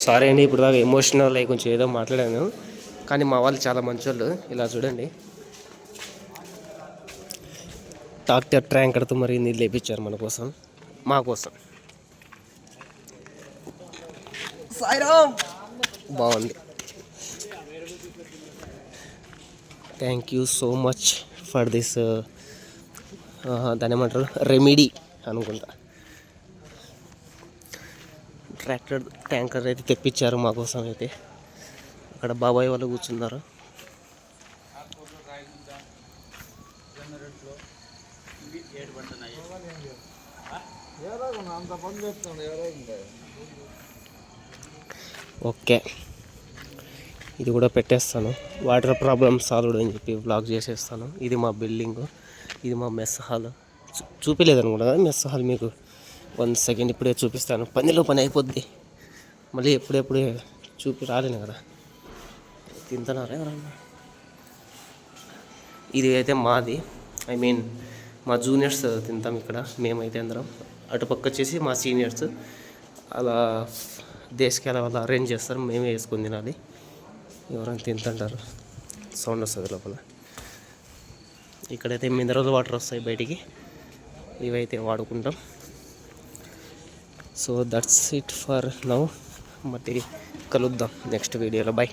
Sorry అండి, ఇప్పుడు దాకా ఎమోషనల్ అయ్యి కొంచెం ఏదో మాట్లాడాను, కానీ మా వాళ్ళు చాలా మంచోళ్ళు. ఇలా చూడండి, ట్రాక్టర్ ట్యాంకర్తో మరి నీళ్ళు వేయించారు మన కోసం, మా కోసం. బాగుంది. Thank you so much for this, దాని ఏమంటారు, రెమెడీ అనుకుంటా. ట్రాక్టర్ ట్యాంకర్ అయితే తెప్పించారు మా కోసం. అయితే అక్కడ బాబాయ్ వాళ్ళు కూర్చున్నారు. ఓకే, ఇది కూడా పెట్టేస్తాను. వాటర్ ప్రాబ్లమ్ సాల్వ్డ్ అని చెప్పి బ్లాక్ చేసేస్తాను. ఇది మా బిల్డింగ్, ఇది మా మెస్ హాల్. చూపించలేదు అనుకుంటా కదా మెస్ హాల్ మీకు. 1 సెకండ్ ఇప్పుడే చూపిస్తాను. పనిలో పని అయిపోద్ది, మళ్ళీ ఎప్పుడెప్పుడే రాలేను కదా. తింటున్నారా ఎవరన్నా? ఇది అయితే మాది, ఐ మీన్ మా జూనియర్స్ తింటాం ఇక్కడ. మేమైతే అందరం, అటుపక్క వచ్చేసి మా సీనియర్స్. అలా దేశకాల వాళ్ళు అరేంజ్ చేస్తారు, మేమే వేసుకొని తినాలి. ఎవరైనా తింటుంటారు, సౌండ్ వస్తుంది లోపల. ఇక్కడైతే మినరల్ వాటర్ వస్తాయి బయటికి, ఇవైతే వాడుకుంటాం. So that's it for now. మళ్ళీ కలుద్దాం నెక్స్ట్ వీడియోలో. బై.